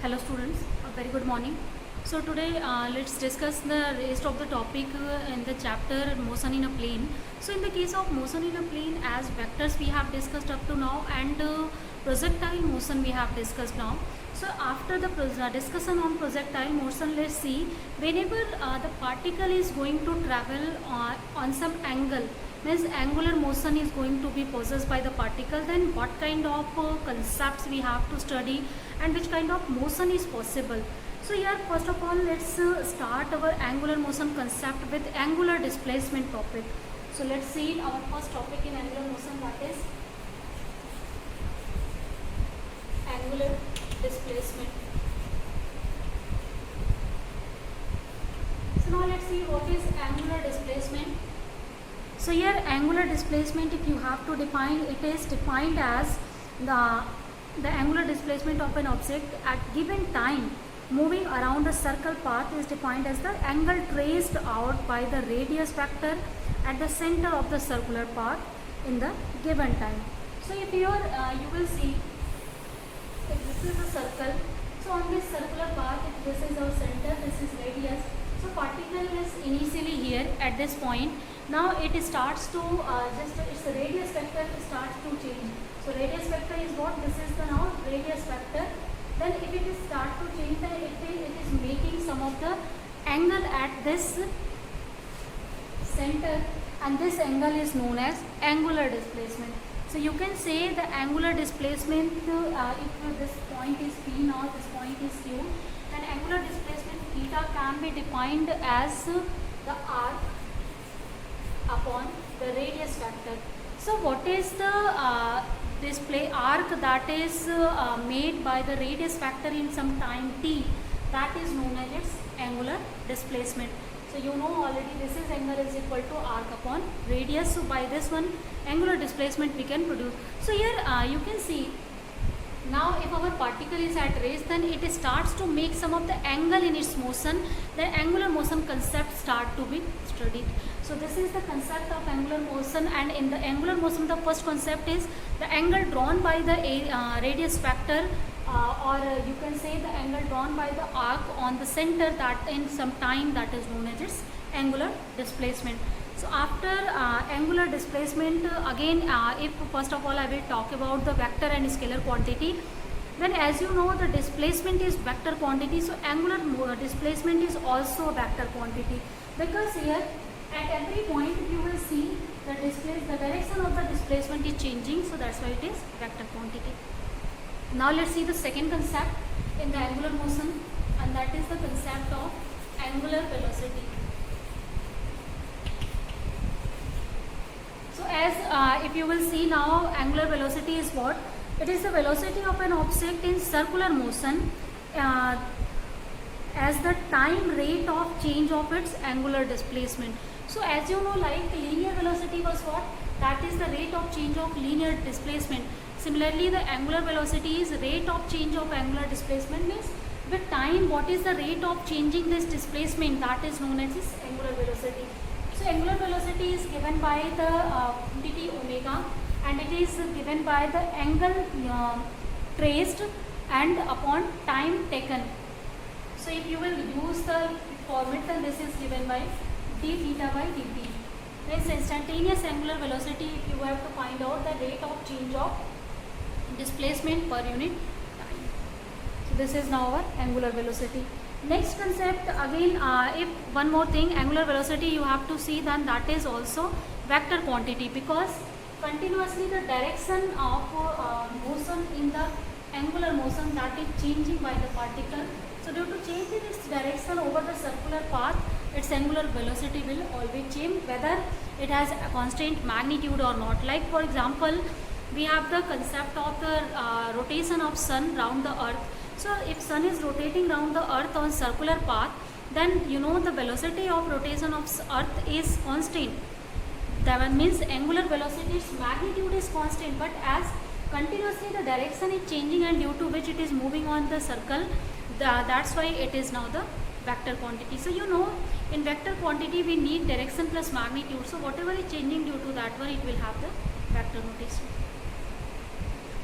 Hello students, a very good morning. So today let's discuss the rest of the topic in the chapter motion in a plane. So in the case of motion in a plane, as vectors we have discussed up to now, and projectile motion we have discussed now. So after the discussion on projectile motion, let's see whenever the particle is going to travel on some angle, means angular motion is going to be possessed by the particle, then what kind of concepts we have to study and which kind of motion is possible. So here first of all let's start our angular motion concept with angular displacement topic. So let's see our first topic in angular motion, that is angular displacement. So now let's see what is angular displacement. So here angular displacement, if you have to define, it is defined as the angular displacement of an object at given time moving around a circle path is defined as the angle traced out by the radius vector at the center of the circular path in the given time. So if you will see, if this is a circle, so on this circular path, if this is our center, this is radius. So particle is initially here at this point. Now it starts to its radius vector starts to change. So radius vector is what? This is the now radius vector. Then if it is start to change, then it is making some of the angle at this center, and this angle is known as angular displacement. So you can say the angular displacement, if this point is P now, this point is Q, and angular displacement theta can be defined as the arc upon the radius vector. So what is the display arc that is made by the radius vector in some time t, that is known as its angular displacement. So you know already this is angle is equal to arc upon radius. So by this one angular displacement we can produce. So here you can see, now if our particle is at rest, then it starts to make some of the angle in its motion, the angular motion concept start to be studied. So this is the concept of angular motion, and in the angular motion the first concept is the angle drawn by the radius vector, or you can say the angle drawn by the arc on the center, that in some time, that is known as its angular displacement. So after angular displacement, again if first of all I will talk about the vector and scalar quantity, then as you know the displacement is vector quantity, so angular displacement is also vector quantity, because here at every point you will see the direction of the displacement is changing, so that's why it is vector quantity. Now let's see the second concept in the angular motion, and that is the concept of angular velocity. So as if you will see now, angular velocity is what? It is the velocity of an object in circular motion as the time rate of change of its angular displacement. So as you know, like linear velocity was what? That is the rate of change of linear displacement. Similarly, the angular velocity is rate of change of angular displacement, means with time what is the rate of changing this displacement, that is known as this angular velocity. So angular velocity is given by the quantity omega, and it is given by the angle traced and upon time taken. So if you will use the format, then this is given by d theta by dt. This instantaneous angular velocity, if you have to find out the rate of change of displacement per unit time. So this is now our angular velocity. Next concept, again if one more thing, angular velocity you have to see, then that is also vector quantity, because continuously the direction of motion in the angular motion, that is changing by the particle. So due to change in its direction over the circular path, its angular velocity will always change, whether it has a constant magnitude or not. Like for example, we have the concept of the rotation of sun round the earth. So if sun is rotating round the earth on circular path, then you know the velocity of rotation of earth is constant. That means angular velocity, its magnitude is constant, but as continuously the direction is changing and due to which it is moving on the circle, that's why it is now the vector quantity. So you know in vector quantity we need direction plus magnitude, so whatever is changing due to that one, it will have the vector notation.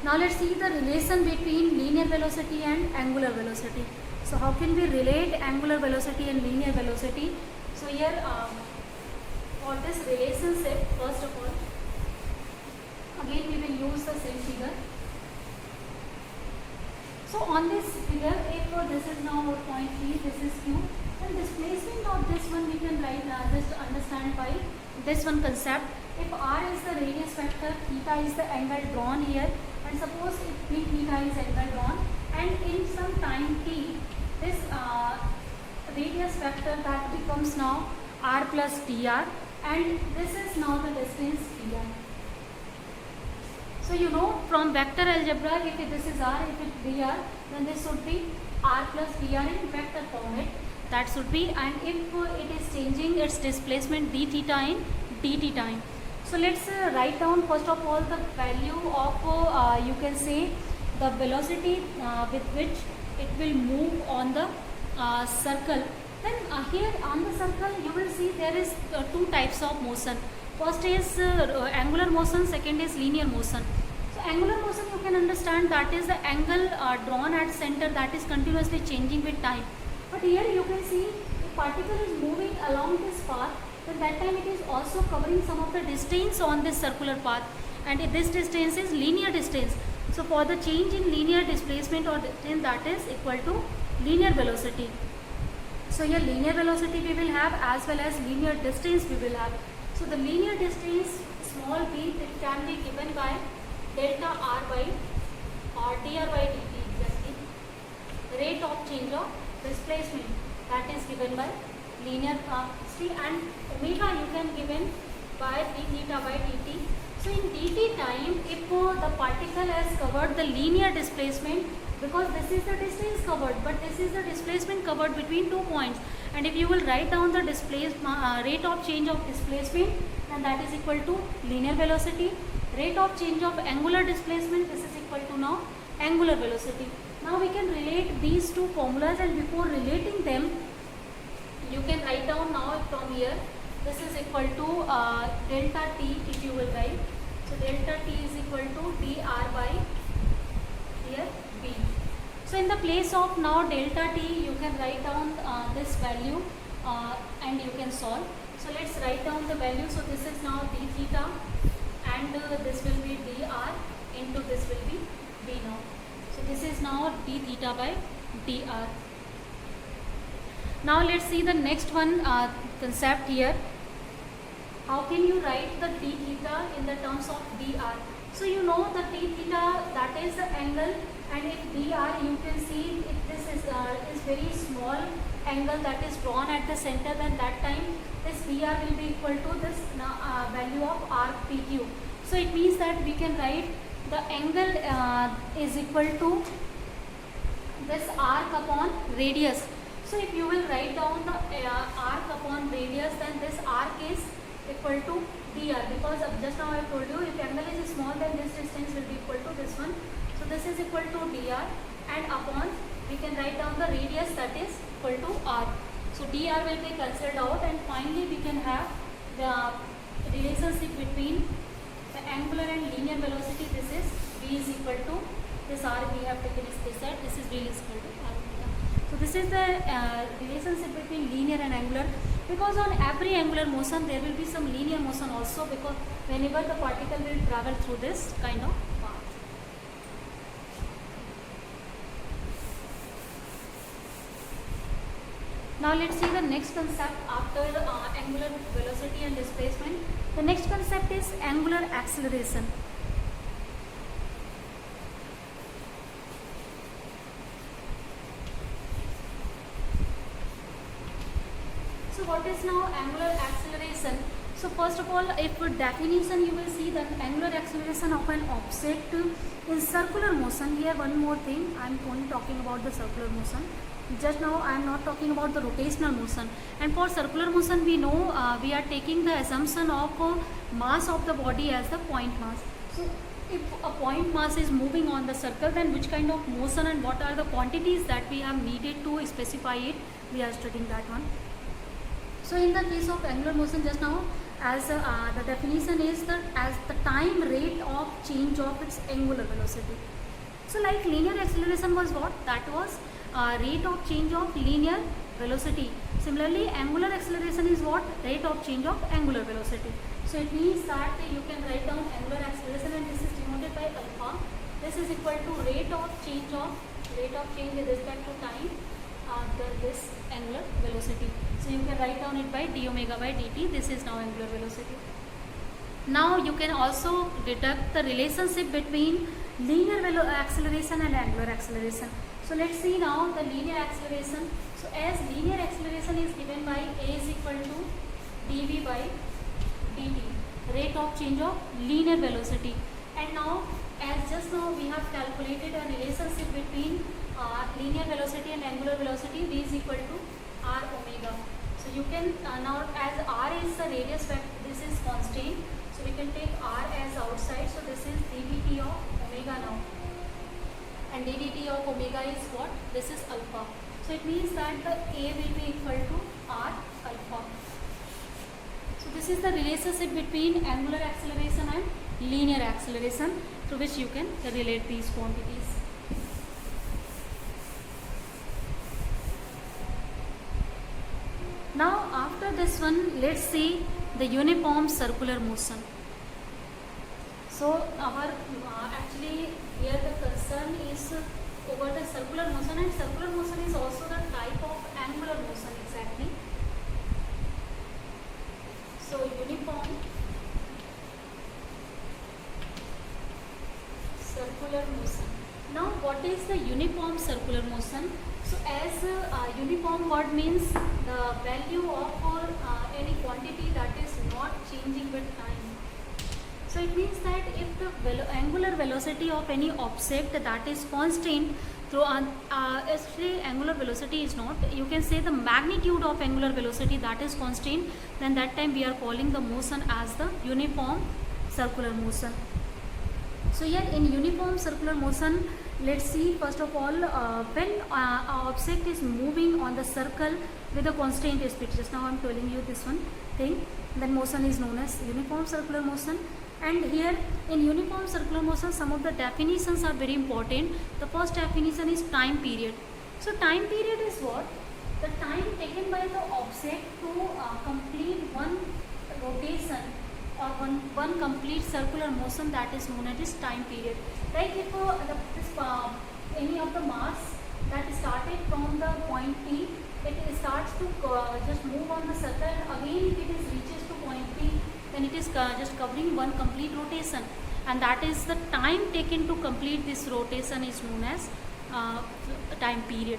Now let's see the relation between linear velocity and angular velocity. So how can we relate angular velocity and linear velocity? So here for this relationship, first of all, again we will use the same figure. So on this figure, if this is now our point P, this is Q, and displacement of this one we can write just understand by this one concept. If r is the radius vector, theta is the angle drawn here, and suppose if p theta is angle drawn, and in some time t, this radius vector that becomes now r plus dr, and this is now the distance dr. So you know from vector algebra, if this is r, if it dr, then this should be r plus dr in vector format. That should be, and if it is changing its displacement d theta in dt time. So let's write down first of all the value of you can say the velocity with which it will move on the circle. Then here on the circle you will see there is two types of motion. First is angular motion, second is linear motion. So angular motion you can understand, that is the angle drawn at center that is continuously changing with time. But here you can see the particle is moving along this path, then that time it is also covering some of the distance on this circular path, and if this distance is linear distance. So for the change in linear displacement or distance, that is equal to linear velocity. So here linear velocity we will have as well as linear distance we will have. So the linear distance small b, it can be given by delta r by or dr by dt exactly. Rate of change of displacement, that is given by linear velocity, and omega you can given by d theta by dt. So in dt time, if the particle has covered the linear displacement, because this is the distance covered, but this is the displacement covered between 2 points, and if you will write down the rate of change of displacement, then that is equal to linear velocity. Rate of change of angular displacement, this is equal to now angular velocity. Now we can relate these two formulas, and before relating them, you can write down now from here, this is equal to delta t if you will write. So delta t is equal to dr by here b. So in the place of now delta t, you can write down this value and you can solve. So let's write down the value. So this is now d theta, and this will be dr into this will be b now. So this is now d theta by dr. Now let's see the next one concept here. How can you write the d theta in the terms of dr? So you know the d theta, that is the angle, and if dr you can see if this is very small angle that is drawn at the center, then that time this dr will be equal to this value of r pq. So it means that we can write the angle is equal to this arc upon radius. So if you will write down the arc upon radius, then this arc is equal to dr, because just now I told you if angle is small, then this distance will be equal to this one. So this is equal to dr, and upon we can write down the radius, that is equal to r. So dr will be cancelled out, and finally we can have the relationship between the angular and linear velocity. This is v is equal to this r we have taken is this side, this is v is equal to r. So this is the relationship between linear and angular, because on every angular motion there will be some linear motion also, because whenever the particle will travel through this kind of path. Now let's see the next concept after angular velocity and displacement. The next concept is angular acceleration. So what is now angular acceleration? So first of all, if definition you will see that angular acceleration of an object in circular motion. Here one more thing, I am only talking about the circular motion. Just now I am not talking about the rotational motion. And for circular motion we know we are taking the assumption of mass of the body as the point mass. So if a point mass is moving on the circle, then which kind of motion and what are the quantities that we have needed to specify it, we are studying that one. So in the case of angular motion, just now as the definition is that as the time rate of change of its angular velocity. So like linear acceleration was what? That was rate of change of linear velocity. Similarly, angular acceleration is what? Rate of change of angular velocity. So it means that you can write down angular acceleration, and this is denoted by alpha. This is equal to rate of change with respect to time after this angular velocity. So you can write down it by d omega by dt. This is now angular velocity. Now you can also deduct the relationship between linear acceleration and angular acceleration. So let's see now the linear acceleration. So as linear acceleration is given by a is equal to dv by dt, rate of change of linear velocity. And now as just now we have calculated a relationship between linear velocity and angular velocity, v is equal to r omega. So you can now, as r is the radius vector, this is constant, so we can take r as outside. So this is ddt of omega now, and ddt of omega is what? This is alpha. So it means that the a will be equal to r alpha. So this is the relationship between angular acceleration and linear acceleration, through which you can relate these quantities. Now after this one, let's see the uniform circular motion. So our actually here the concern is over the circular motion, and circular motion is also the type of angular motion exactly. So uniform circular motion. Now what is the uniform circular motion? So as uniform word means the value of any quantity that is not changing with time. So it means that if the angular velocity of any object that is constant through actually angular velocity is not, you can say the magnitude of angular velocity that is constant, then that time we are calling the motion as the uniform circular motion. So here in uniform circular motion, let's see first of all when an object is moving on the circle with a constant speed. Just now I am telling you this one thing, then motion is known as uniform circular motion. And here in uniform circular motion, some of the definitions are very important. The first definition is time period. So time period is what? The time taken by the object to complete one rotation or one complete circular motion, that is known as time period. Like if any of the mass that started from the point P, it starts to just move on the circle, and again if it reaches to point P, then it is just covering one complete rotation, and that is the time taken to complete this rotation is known as time period.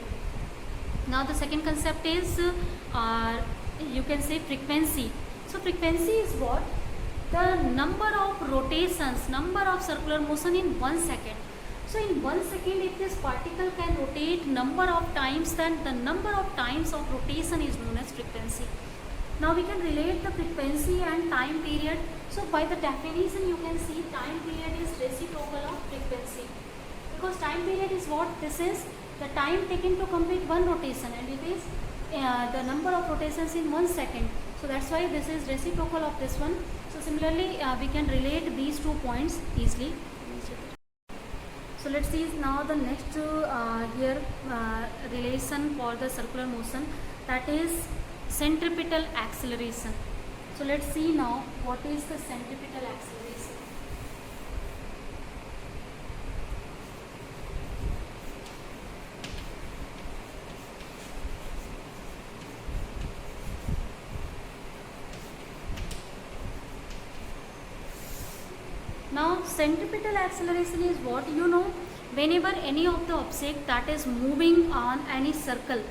Now the second concept is you can say frequency. So frequency is what? The number of rotations, number of circular motion in 1 second. So in 1 second, if this particle can rotate number of times, then the number of times of rotation is known as frequency. Now we can relate the frequency and time period. So by the definition you can see time period is reciprocal of frequency, because time period is what? This is the time taken to complete one rotation, and it is the number of rotations in 1 second. So that's why this is reciprocal of this one. So similarly we can relate these 2 points easily. So let's see now the next here relation for the circular motion, that is centripetal acceleration. So let's see now what is the centripetal acceleration. Now centripetal acceleration is what? You know, whenever any of the object that is moving on any circle,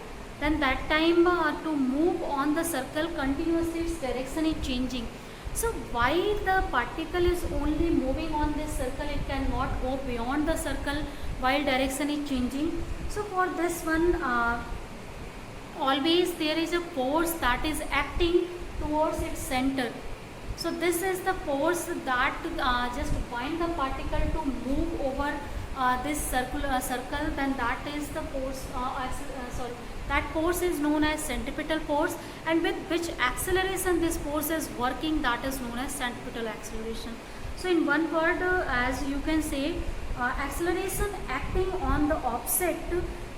then that time to move on the circle continuously, its direction is changing. So while the particle is only moving on this circle, it cannot go beyond the circle while direction is changing. So for this one always there is a force that is acting towards its center. So this is the force that just bind the particle to move over this circular circle, then that is the force, that force is known as centripetal force, and with which acceleration this force is working, that is known as centripetal acceleration. So in one word, as you can say, acceleration acting on the offset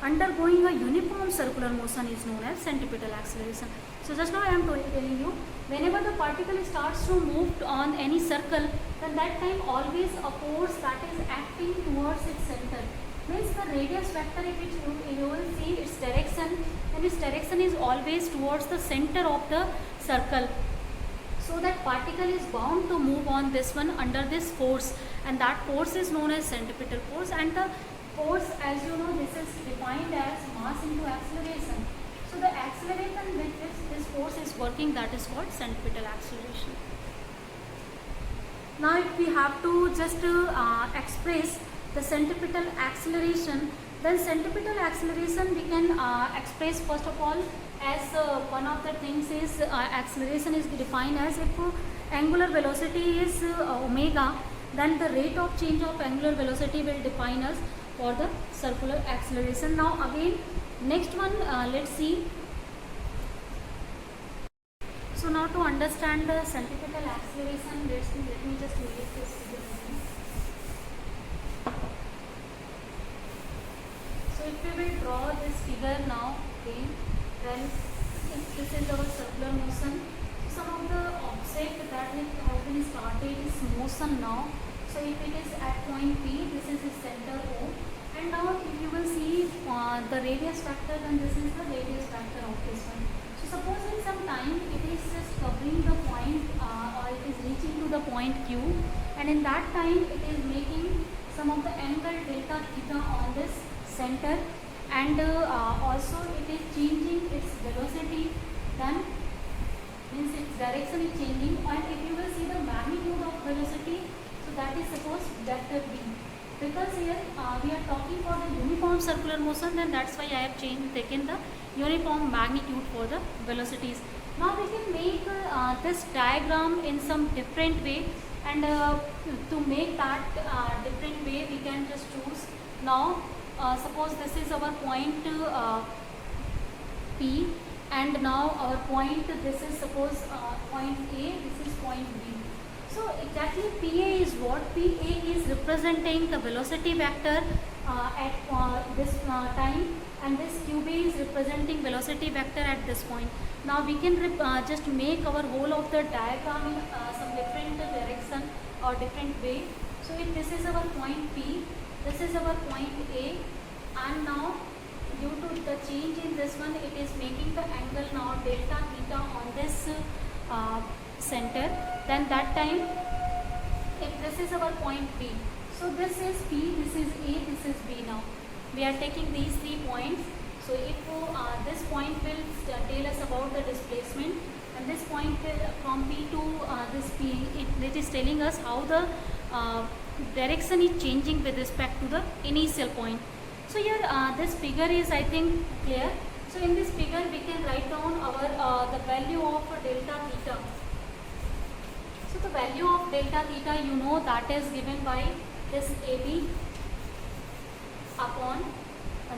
undergoing a uniform circular motion is known as centripetal acceleration. So just now I am telling you, whenever the particle starts to move on any circle, then that time always a force that is acting towards its center. Means the radius vector, if you will see its direction, and its direction is always towards the center of the circle. So that particle is bound to move on this one under this force, and that force is known as centripetal force. And the force, as you know, this is defined as mass into acceleration. So the acceleration with which this force is working, that is called centripetal acceleration. Now if we have to just express the centripetal acceleration, then centripetal acceleration we can express first of all as one of the things is acceleration is defined as, if angular velocity is omega, then the rate of change of angular velocity will define us for the circular acceleration. Now again, next one, let's see. So now to understand the centripetal acceleration, let me just make this figure again. So if we will draw this figure now again, then if this is our circular motion, some of the object that has been started is motion now. So if it is at point P, this is its center O, and now if you will see the radius vector, then this is the radius vector of this one. So suppose in some time it is just covering the point or it is reaching to the point Q, and in that time it is making some of the angle delta theta on this center, and also it is changing its velocity, then means its direction is changing, and if you will see the magnitude of velocity, so that is suppose vector B. Because here we are talking for the uniform circular motion, then that's why I have taken the uniform magnitude for the velocities. Now we can make this diagram in some different way, and to make that different way we can just choose now. Suppose this is our point P, and now our point, this is suppose point A, this is point B. So exactly PA is what? PA is representing the velocity vector at this time, and this QB is representing velocity vector at this point. Now we can just make our whole of the diagram in some different direction or different way. So if this is our point P, this is our point A, and now due to the change in this one, it is making the angle now delta theta on this center. Then that time, if this is our point P, so this is P, this is A, this is B. Now we are taking these 3 points. So if this point will tell us about the displacement, and this point from P to this P, it is telling us how the direction is changing with respect to the initial point. So here this figure is, I think, clear. So in this figure we can write down our the value of delta theta. So the value of delta theta, you know, that is given by this AB upon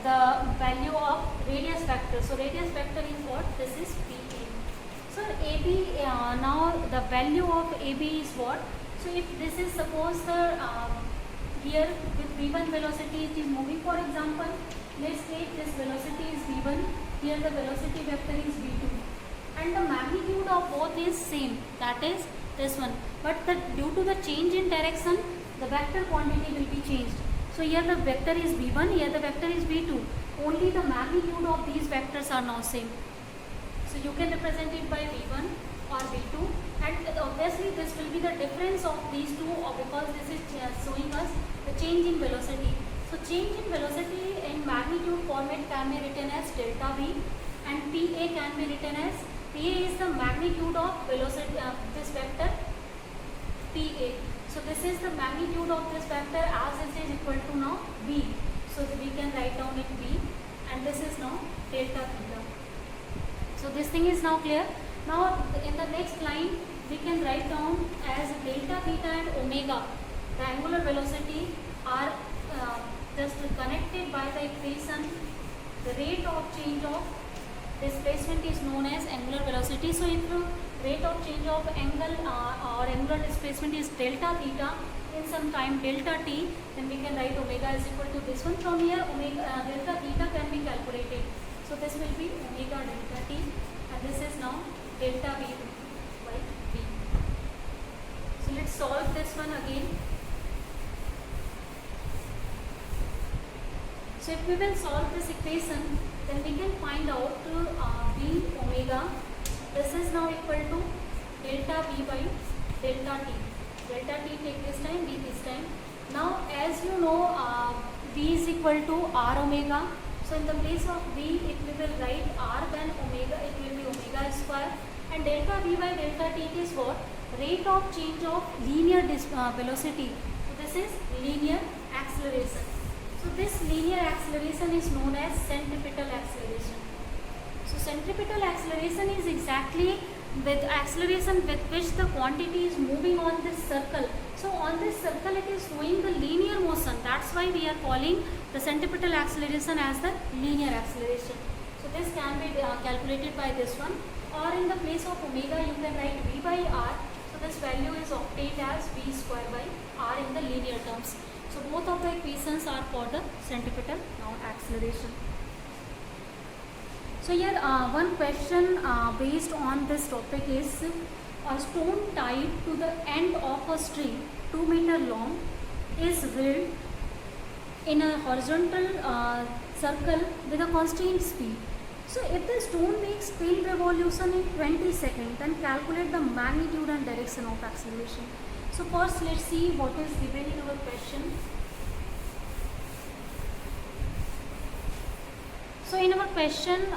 the value of radius vector. So radius vector is what? This is PA. So AB, now the value of AB is what? So if this is suppose the here with v1 velocity it is moving, for example, let's take this velocity is v1, here the velocity vector is v2, and the magnitude of both is same, that is this one, but due to the change in direction, the vector quantity will be changed. So here the vector is v1, here the vector is v2, only the magnitude of these vectors are now same. So you can represent it by v1 or v2, and obviously this will be the difference of these two, because this is showing us the change in velocity. So change in velocity in magnitude format can be written as delta V, and PA can be written as, PA is the magnitude of velocity this vector PA. So this is the magnitude of this vector as it is equal to now V. So we can write down it V, and this is now delta theta. So this thing is now clear. Now in the next line we can write down as delta theta and omega, the angular velocity are just connected by the equation, the rate of change of displacement is known as angular velocity. So if rate of change of angle or angular displacement is delta theta in some time delta t, then we can write omega is equal to this one. From here omega delta theta can be calculated. So this will be omega delta t, and this is now delta v by v. So let's solve this one again. So if we will solve this equation, then we can find out v omega. This is now equal to delta v by delta t. Delta t take this time, v this time. Now as you know, v is equal to r omega. So in the place of v, if we will write r, then omega, it will be omega square. And delta v by delta t is what? Rate of change of linear velocity. So this is linear acceleration. So this linear acceleration is known as centripetal acceleration. So centripetal acceleration is exactly with acceleration with which the quantity is moving on this circle. So on this circle it is doing the linear motion. That's why we are calling the centripetal acceleration as the linear acceleration. So this can be calculated by this one, or in the place of omega you can write v by r. So this value is obtained as v square by r in the linear terms. So both of the equations are for the centripetal now acceleration. So here one question based on this topic is a stone tied to the end of a string 2 meter long is whirled in a horizontal circle with a constant speed. So if the stone makes 10 revolution in 20 seconds, then calculate the magnitude and direction of acceleration. So first let's see what is given in our question. So in our question,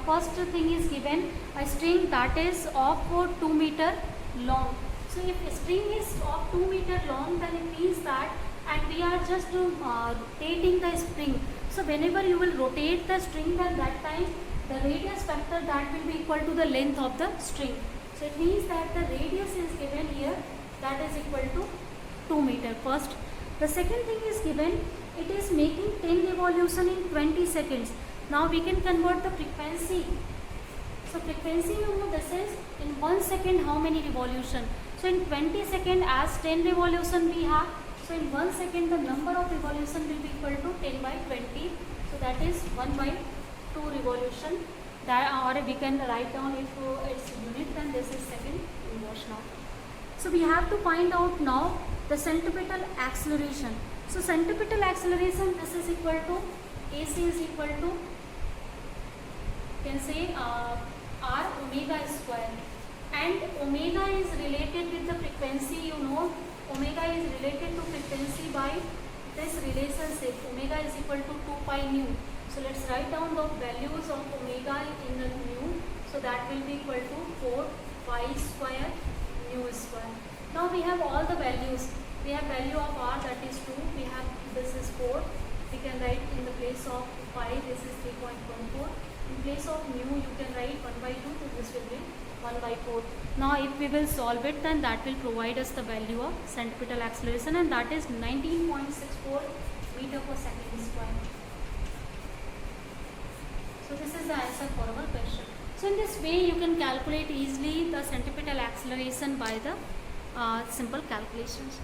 first thing is given a string that is of 2 meter long. So if a string is of 2 meter long, then it means that, and we are just rotating the spring. So whenever you will rotate the string, then that time the radius factor that will be equal to the length of the string. So it means that the radius is given here, that is equal to 2 meter first. The second thing is given, it is making 10 revolution in 20 seconds. Now we can convert the frequency. So frequency, you know, this is in 1 second how many revolution. So in 20 seconds as 10 revolution we have. So in 1 second the number of revolution will be equal to 10 by 20. So that is 1 by 2 revolution. That, or we can write down if its unit, then this is second revolution now. So we have to find out now the centripetal acceleration. So centripetal acceleration, this is equal to AC is equal to, can say r omega square, and omega is related with the frequency, you know, omega is related to frequency by this relationship, omega is equal to 2 pi nu. So let's write down the values of omega in the nu. So that will be equal to 4 pi square nu square. Now we have all the values. We have value of r, that is 2, we have this is 4. We can write in the place of pi, this is 3.14. In place of mu, you can write 1 by 2, so this will be 1 by 4. Now if we will solve it, then that will provide us the value of centripetal acceleration, and that is 19.64 meter per second square. So this is the answer for our question. So in this way you can calculate easily the centripetal acceleration by the simple calculations.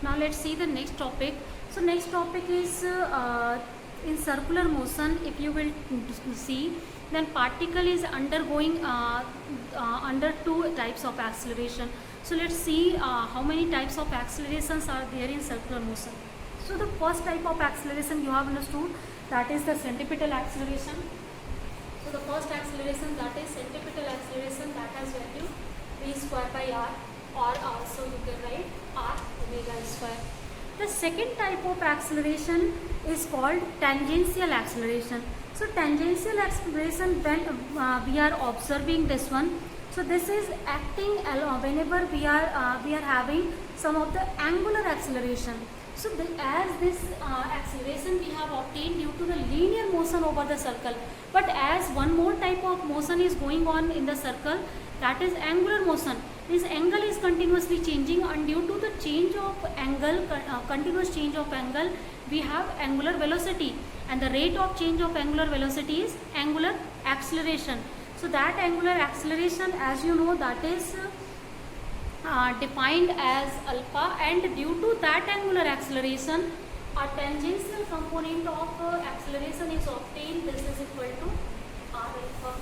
Now let's see the next topic. So next topic is in circular motion. If you will see, then particle is undergoing under two types of acceleration. So let's see how many types of accelerations are there in circular motion. So the first type of acceleration you have understood, that is the centripetal acceleration. So the first acceleration, that is centripetal acceleration, that has value v square by r, or also you can write r omega square. The second type of acceleration is called tangential acceleration. So tangential acceleration, when we are observing this one, so this is acting whenever we are having some of the angular acceleration. So as this acceleration we have obtained due to the linear motion over the circle, but as one more type of motion is going on in the circle, that is angular motion. This angle is continuously changing, and due to the change of angle, continuous change of angle, we have angular velocity, and the rate of change of angular velocity is angular acceleration. So that angular acceleration, as you know, that is defined as alpha, and due to that angular acceleration, a tangential component of acceleration is obtained. This is equal to r alpha.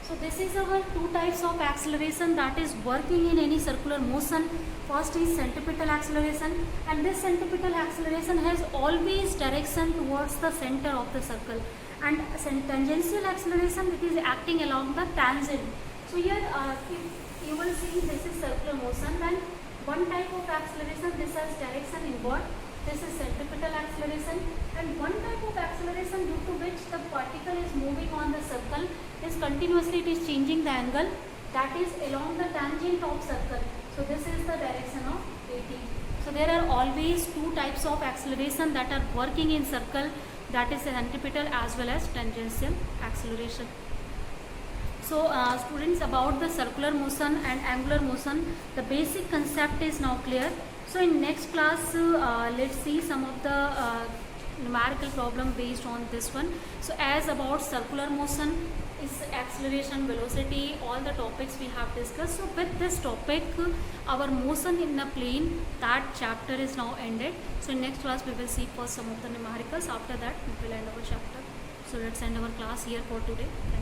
So this is our two types of acceleration that is working in any circular motion. First is centripetal acceleration, and this centripetal acceleration has always direction towards the center of the circle, and tangential acceleration, it is acting along the tangent. So here you will see this is circular motion, and one type of acceleration, this has direction inward, this is centripetal acceleration, and one type of acceleration due to which the particle is moving on the circle is continuously, it is changing the angle, that is along the tangent of circle. So this is the direction of AT. So there are always two types of acceleration that are working in circle, that is centripetal as well as tangential acceleration. So students, about the circular motion and angular motion, the basic concept is now clear. So in next class, let's see some of the numerical problem based on this one. So as about circular motion, is acceleration, velocity, all the topics we have discussed. So with this topic, our motion in the plane, that chapter is now ended. So in next class we will see for some of the numericals. After that we will end our chapter. So let's end our class here for today. Thank you.